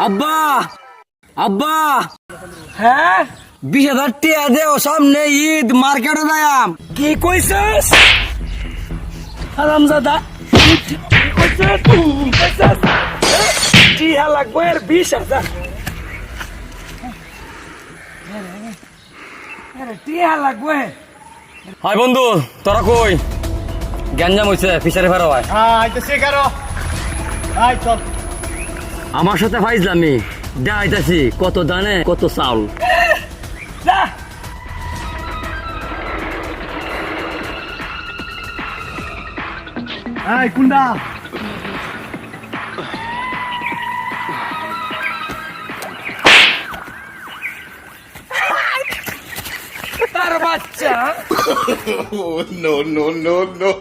আব্বা আব্বা হ্যাঁ 20,000 টাকা দেও, সামনে ঈদ, মার্কেটে যাইম। কি কইছিস হারামজাদা? টিহা লাগবে আর 20,000 টিহা লাগবে। হাই বন্ধু, তোরা কই? গ্যাঞ্জাম হইছে, ফিশারি ফেরা হয়। আমার সাথে ফাইজলামি দেখাইতাছি কত দানে কত চাউল। যা কুন্ডা তার বাচ্চা। Oh, no, no, no, no.